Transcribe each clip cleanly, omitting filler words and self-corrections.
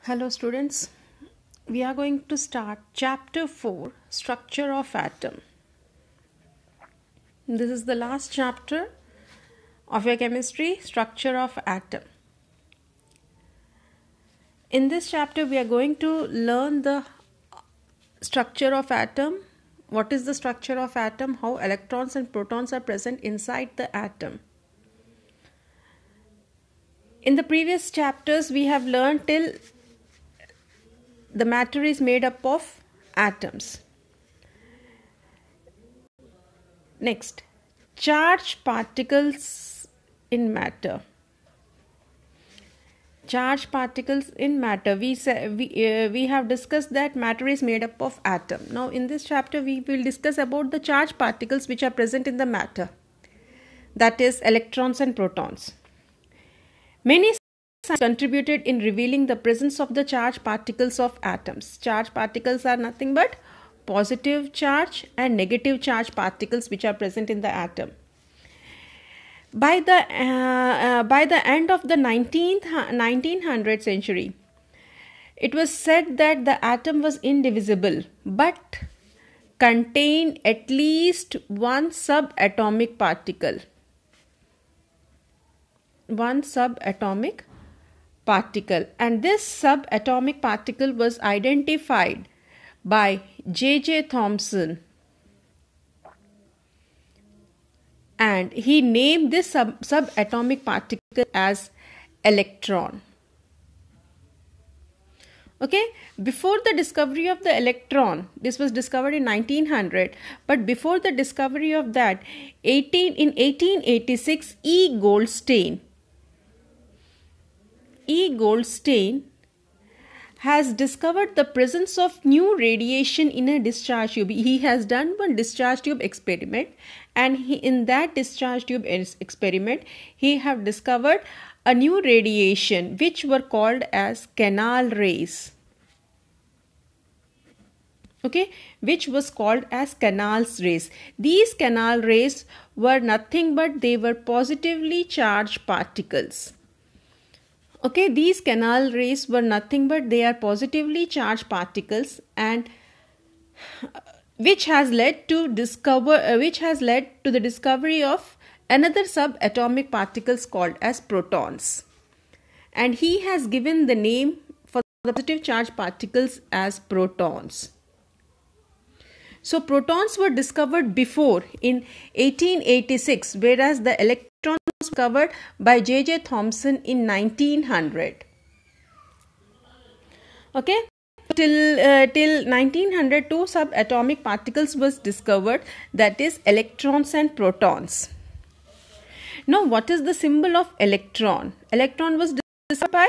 Hello students, we are going to start chapter 4, structure of atom. This is the last chapter of your chemistry, structure of atom. In this chapter we are going to learn the structure of atom, what is the structure of atom, how electrons and protons are present inside the atom. In the previous chapters we have learned till the matter is made up of atoms. Next, charged particles in matter. Charged particles in matter. We have discussed that matter is made up of atom. Now in this chapter we will discuss about the charged particles which are present in the matter. That is electrons and protons. Many scientists contributed in revealing the presence of the charged particles of atoms. Charged particles are nothing but positive charge and negative charge particles which are present in the atom. By the end of the 1900th century, it was said that the atom was indivisible but contained at least one subatomic particle. One subatomic particle, and this subatomic particle was identified by J.J. Thomson, and he named this subatomic particle as electron. Okay, before the discovery of the electron, this was discovered in 1900, but before the discovery of that, in 1886, E. Goldstein has discovered the presence of new radiation in a discharge tube. He has done one discharge tube experiment, and in that discharge tube experiment, he have discovered a new radiation which were called as canal rays. Okay, which was called as canal rays. These canal rays were nothing but they were positively charged particles. Okay, these canal rays were nothing but they are positively charged particles, and which has led to the discovery of another subatomic particles called as protons. And he has given the name for the positive charged particles as protons. So protons were discovered before in 1886, whereas the electron was discovered by J.J. Thomson in 1900. Okay, till 1900, two subatomic particles was discovered, that is electrons and protons. Now, what is the symbol of electron? Electron was discovered by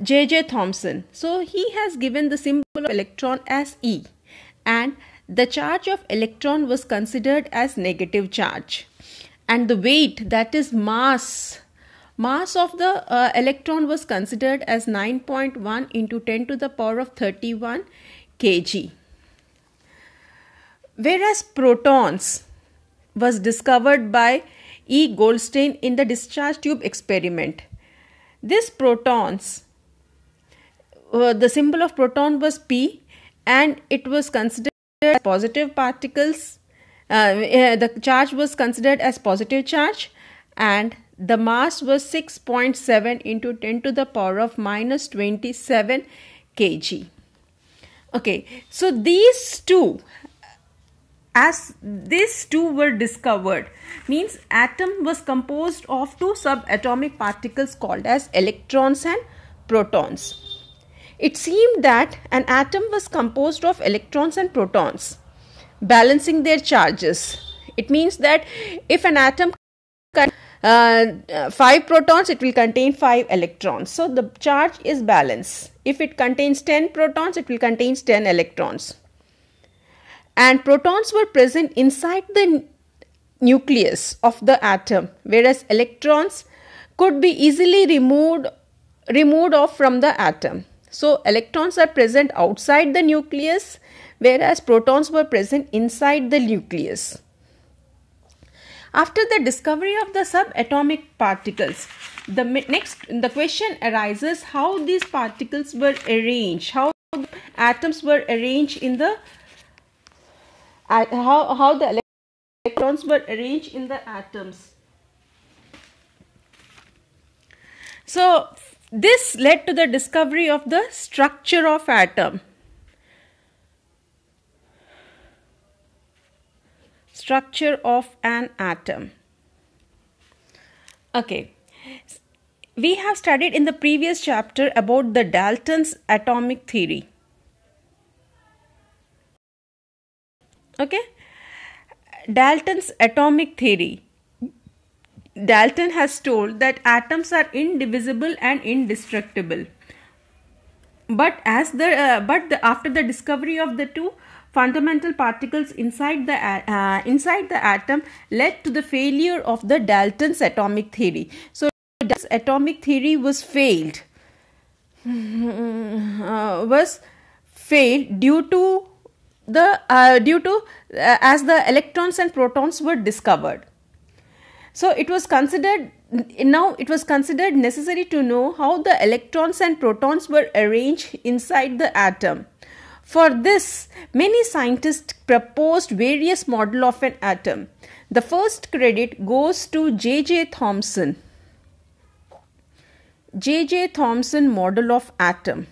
J.J. Thomson. So he has given the symbol of electron as E, and the charge of electron was considered as negative charge, and the weight, that is mass of the electron was considered as 9.1 into 10 to the power of 31 kg. Whereas protons was discovered by E. Goldstein in the discharge tube experiment. This protons, the symbol of proton was P, and it was considered as positive particles. The charge was considered as positive charge, and the mass was 6.7 into 10 to the power of minus 27 kg. Okay, so these two were discovered, means atom was composed of two subatomic particles called as electrons and protons. It seemed that an atom was composed of electrons and protons, balancing their charges. It means that if an atom contains 5 protons, it will contain 5 electrons. So the charge is balanced. If it contains 10 protons, it will contain 10 electrons. And protons were present inside the nucleus of the atom, whereas electrons could be easily removed off from the atom. So electrons are present outside the nucleus, whereas protons were present inside the nucleus. After the discovery of the subatomic particles, The question arises how these particles were arranged, how atoms were arranged in the how the electrons were arranged in the atoms. So this led to the discovery of the structure of atom. Structure of an atom. Okay. We have studied in the previous chapter about the Dalton's atomic theory. Okay. Dalton's atomic theory. Dalton has told that atoms are indivisible and indestructible. But after the discovery of the two fundamental particles inside the atom led to the failure of the Dalton's atomic theory. So Dalton's atomic theory was failed. Due to as the electrons and protons were discovered. So it was considered necessary to know how the electrons and protons were arranged inside the atom. For this, many scientists proposed various models of an atom. The first credit goes to J.J. Thomson. J.J. Thomson model of atom.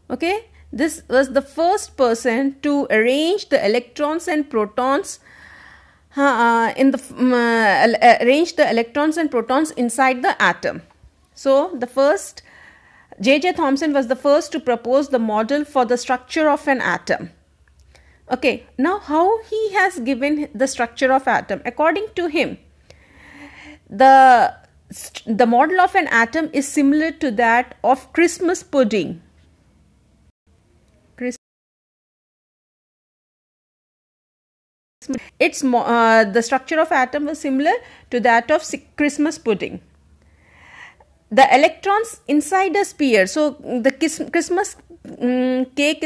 Okay, this was the first person to arrange the electrons and protons arrange the electrons and protons inside the atom. So the first J.J. Thomson was the first to propose the model for the structure of an atom. Okay, now how he has given the structure of atom? According to him, the model of an atom is similar to that of Christmas pudding. The structure of atom was similar to that of Christmas pudding. The electrons inside a sphere. So the Christmas cake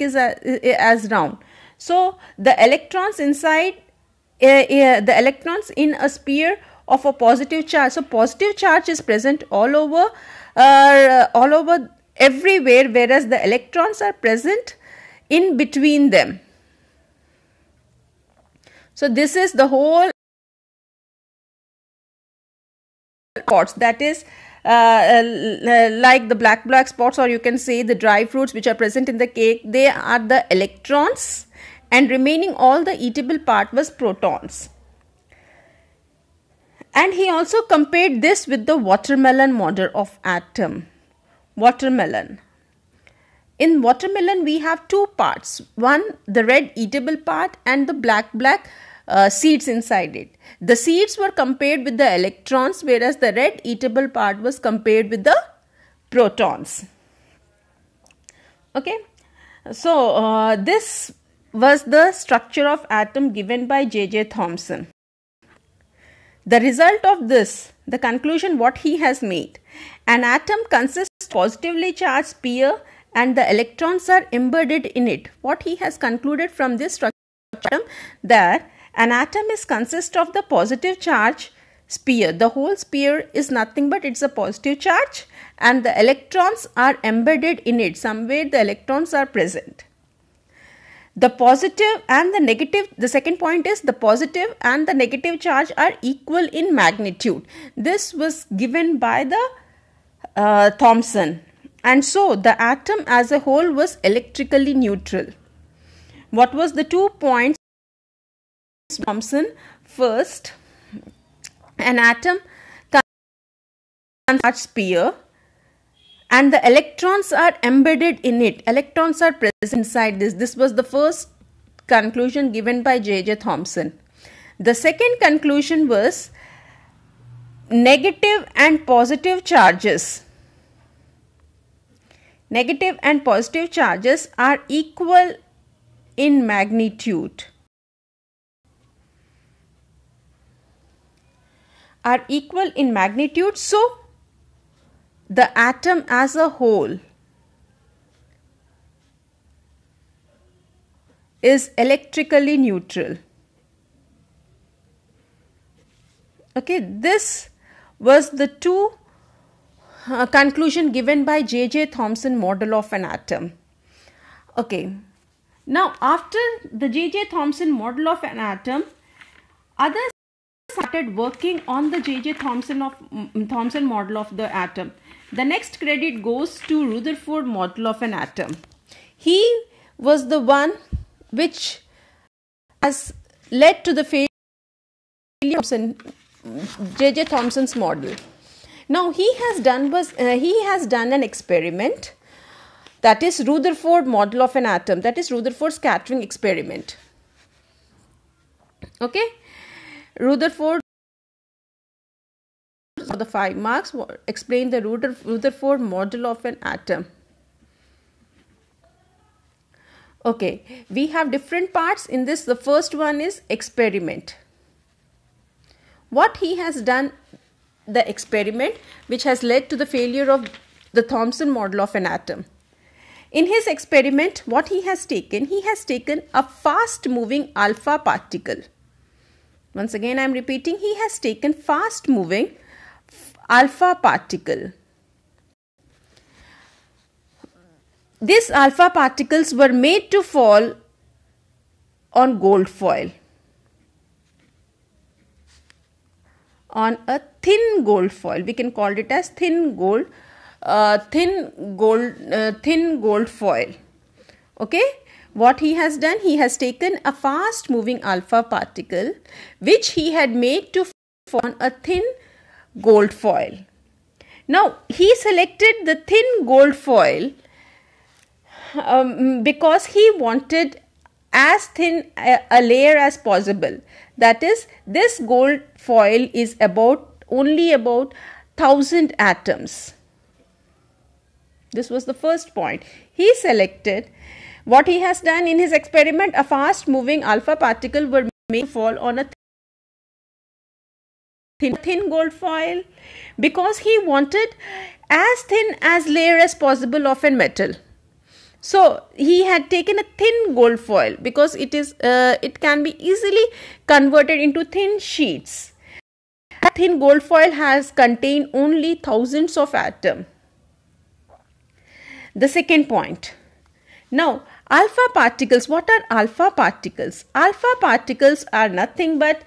is as round. So the electrons inside the electrons in a sphere of a positive charge. So positive charge is present all over everywhere, whereas the electrons are present in between them. So this is the whole spots, that is like the black spots, or you can say the dry fruits which are present in the cake, they are the electrons, and remaining all the eatable part was protons. And he also compared this with the watermelon model of atom. Watermelon. In watermelon we have two parts, one the red eatable part and the black seeds inside it. The seeds were compared with the electrons, whereas the red eatable part was compared with the protons. Okay, so this was the structure of atom given by J.J. Thomson. The result of this, the conclusion what he has made, an atom consists of positively charged sphere and the electrons are embedded in it. What he has concluded from this structure that an atom consists of the positive charge sphere. The whole sphere is nothing but it's a positive charge, and the electrons are embedded in it. Somewhere the electrons are present. The positive and the negative, the second point is the positive and the negative charge are equal in magnitude. This was given by the Thomson, and so the atom as a whole was electrically neutral. What was the 2 points? Thomson, first, an atom consists of a sphere and the electrons are embedded in it. Electrons are present inside this. This was the first conclusion given by J.J. Thomson. The second conclusion was negative and positive charges. Negative and positive charges are equal in magnitude. So the atom as a whole is electrically neutral. Okay, this was the two conclusion given by J.J. Thomson model of an atom. Okay, now after the J.J. Thomson model of an atom, others started working on the J.J. Thomson model of the atom. The next credit goes to Rutherford model of an atom. He was the one which has led to the failure of J.J. Thomson's model. Now he has done an experiment, that is Rutherford model of an atom, that is Rutherford scattering experiment. Okay, Rutherford, for the 5 marks, explain the Rutherford model of an atom. Okay, we have different parts in this. The first one is experiment. What he has done, the experiment which has led to the failure of the Thomson model of an atom. In his experiment, what he has taken a fast moving alpha particle. Once again I am repeating, he has taken fast moving alpha particle. These alpha particles were made to fall on gold foil, on a thin gold foil. We can call it as thin gold foil. Okay, what he has done, he has taken a fast moving alpha particle which he had made to fall on a thin gold foil. Now he selected the thin gold foil because he wanted as thin a layer as possible. That is, this gold foil is only about 1000 atoms. This was the first point. He selected, what he has done in his experiment, a fast moving alpha particle were made to fall on a thin gold foil because he wanted as thin as layer as possible of a metal. So he had taken a thin gold foil because it can be easily converted into thin sheets. That thin gold foil has contained only thousands of atoms. The second point. Now, alpha particles. What are alpha particles? Alpha particles are nothing but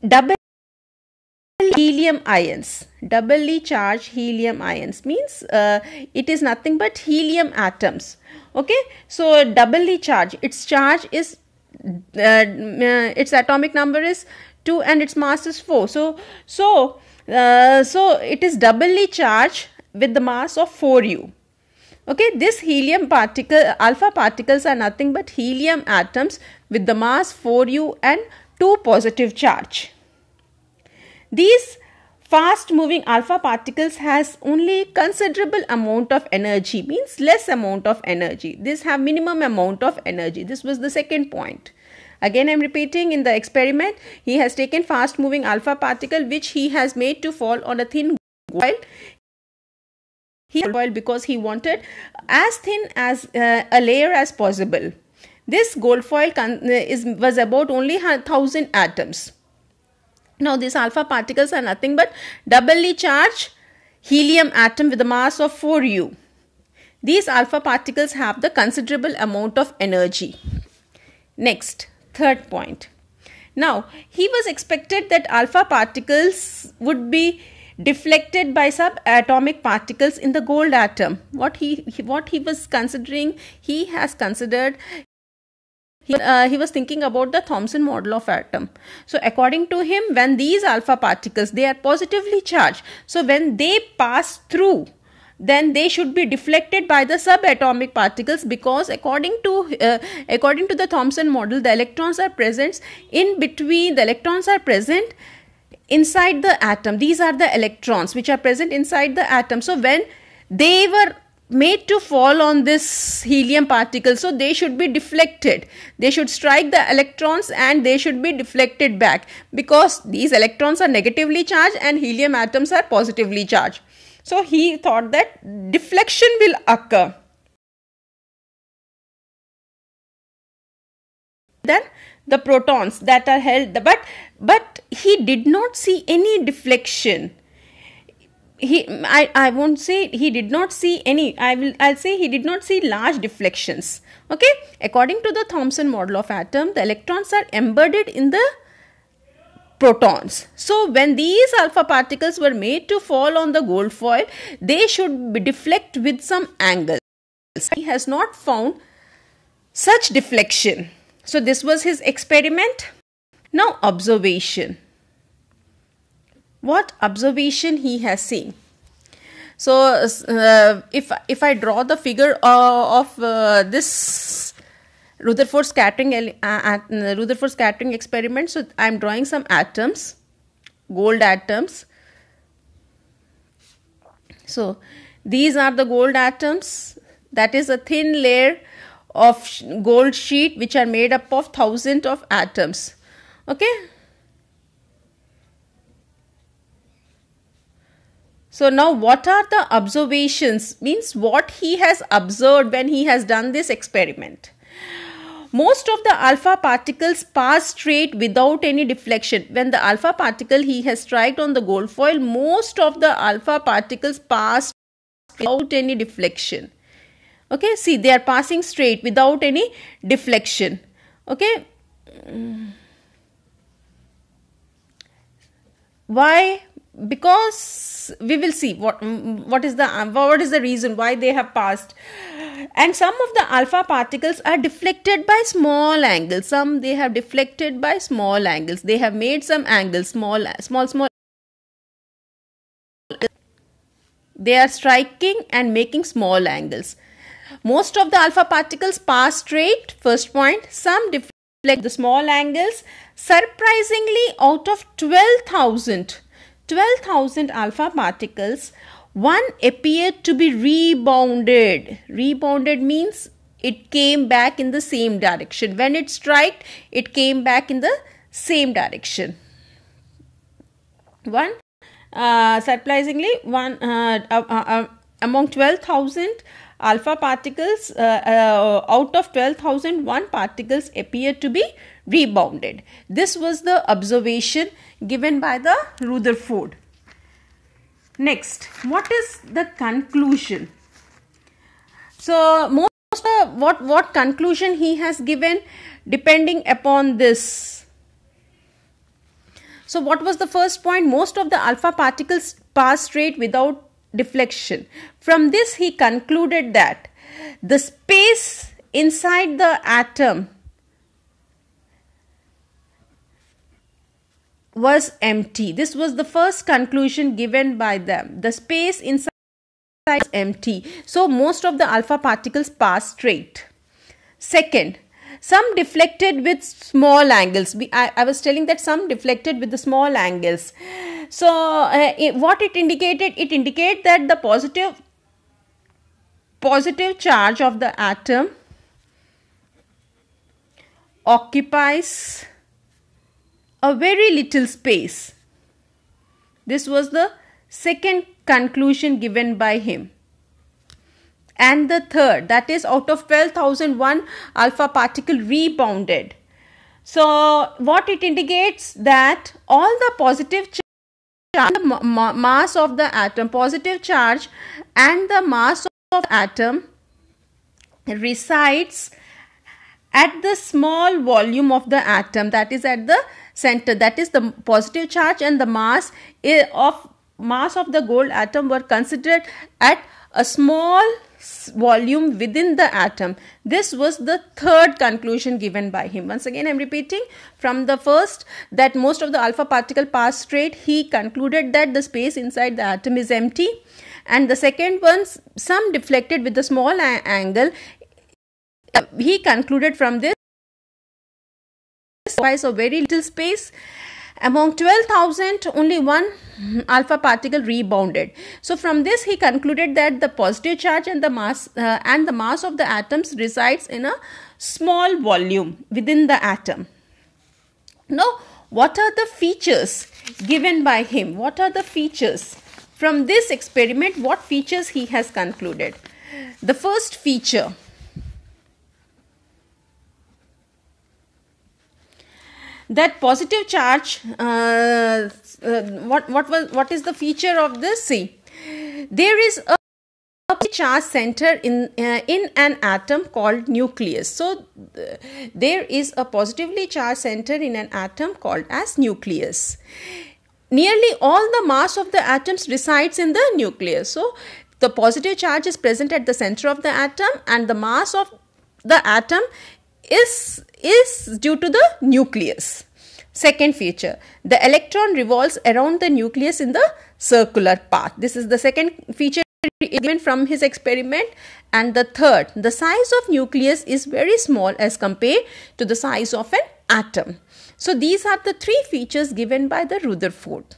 double helium ions. Doubly charged helium ions means it is nothing but helium atoms. Okay, so doubly charged. Its charge is its atomic number is 2 and its mass is 4. So it is doubly charged with the mass of 4u. Okay, this helium particle, alpha particles are nothing but helium atoms with the mass 4u and 2 positive charge. These fast moving alpha particles has only considerable amount of energy, means less amount of energy. These have minimum amount of energy. This was the second point. Again I am repeating, in the experiment he has taken fast moving alpha particle which he has made to fall on a thin foil. Because he wanted as thin as a layer as possible. This gold foil was about only 1000 atoms. Now these alpha particles are nothing but doubly charged helium atom with a mass of 4u. These alpha particles have the considerable amount of energy. Next, third point. Now he was expected that alpha particles would be deflected by subatomic particles in the gold atom. What he was considering, he was thinking about the Thomson model of atom. So according to him, when these alpha particles, they are positively charged, so when they pass through, then they should be deflected by the subatomic particles, because according to the Thomson model, the electrons are present in between. The electrons are present inside the atom. These are the electrons which are present inside the atom. So when they were made to fall on this helium particle, so they should be deflected. They should strike the electrons and they should be deflected back, because these electrons are negatively charged and helium atoms are positively charged. So he thought that deflection will occur. than the protons that are held, but he did not see any deflection. I won't say he did not see any, I'll say he did not see large deflections. Okay, according to the Thomson model of atom, the electrons are embedded in the protons. So when these alpha particles were made to fall on the gold foil, they should deflect with some angle. He has not found such deflection. So this was his experiment. Now observation. What observation he has seen? So if I draw the figure of this Rutherford scattering experiment, so I am drawing some atoms, gold atoms. So these are the gold atoms. That is a thin layer of gold sheet which are made up of thousands of atoms. Okay. So now what are the observations? Means what he has observed when he has done this experiment. Most of the alpha particles pass straight without any deflection. When the alpha particle he has struck on the gold foil, most of the alpha particles pass without any deflection. Okay, see, they are passing straight without any deflection. Okay. Why? Because we will see what is the reason why they have passed. And some of the alpha particles are deflected by small angles. Some they have deflected by small angles. They have made some angles, small. They are striking and making small angles. Most of the alpha particles pass straight, first point. Some deflect the small angles. Surprisingly, out of 12,000 alpha particles, one appeared to be rebounded. Rebounded means it came back in the same direction. When it struck, it came back in the same direction. Surprisingly, among 12,000 alpha particles, out of 12,000, one particles appeared to be rebounded. This was the observation given by the Rutherford. Next, what is the conclusion? So what conclusion he has given depending upon this. So what was the first point? Most of the alpha particles pass straight without deflection. From this he concluded that the space inside the atom was empty. This was the first conclusion given by them. The space inside was empty. So most of the alpha particles passed straight. Second, some deflected with small angles. I was telling that some deflected with the small angles. So what it indicated? It indicated that the positive charge of the atom occupies a very little space. This was the second conclusion given by him. And the third, that is, out of 12,000, one alpha particle rebounded. So what it indicates, that all the positive charge, the mass of the atom, positive charge and the mass of the atom resides at the small volume of the atom, that is at the center. That is, the positive charge and the mass of the gold atom were considered at a small volume within the atom. This was the third conclusion given by him. Once again I am repeating, from the first, that most of the alpha particle pass straight, he concluded that the space inside the atom is empty. And the second one, some deflected with a small angle. He concluded from this occupies a very little space. Among 12,000, only one alpha particle rebounded. So from this he concluded that the positive charge and the mass of the atoms resides in a small volume within the atom. Now, what are the features given by him? What are the features? From this experiment, what features he has concluded? The first feature, that positive charge, what is the feature of this? See, there is a charge center in an atom called nucleus. So there is a positively charged center in an atom called as nucleus. Nearly all the mass of the atoms resides in the nucleus. So the positive charge is present at the center of the atom, and the mass of the atom is due to the nucleus. Second feature, the electron revolves around the nucleus in the circular path. This is the second feature given from his experiment. And the third, the size of nucleus is very small as compared to the size of an atom. So these are the three features given by the Rutherford.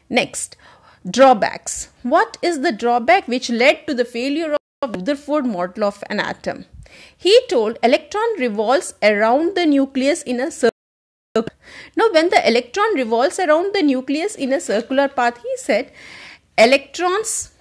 Next, drawbacks. What is the drawback which led to the failure of Rutherford model of an atom? He told electron revolves around the nucleus in a circle. Now, when the electron revolves around the nucleus in a circular path, he said electrons,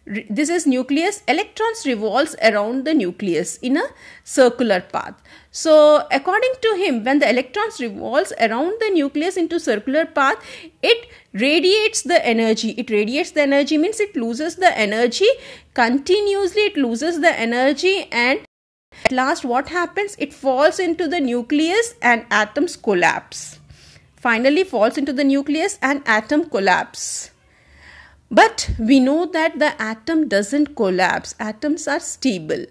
this is nucleus, electrons revolves around the nucleus in a circular path. So according to him, when the electrons revolves around the nucleus into circular path, it radiates the energy. It radiates the energy means it loses the energy continuously. It loses the energy, and at last what happens? It falls into the nucleus and atoms collapse. Finally falls into the nucleus and atom collapse. But we know that the atom doesn't collapse. Atoms are stable.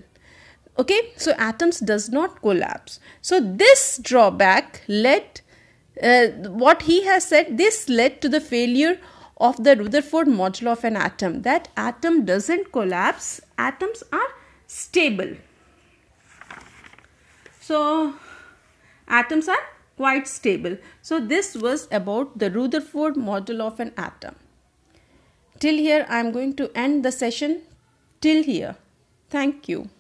Okay, so atoms does not collapse. So this drawback led, what he has said, this led to the failure of the Rutherford model of an atom. That atom doesn't collapse. Atoms are stable. So atoms are quite stable. So this was about the Rutherford model of an atom. Till here I am going to end the session till here. Thank you.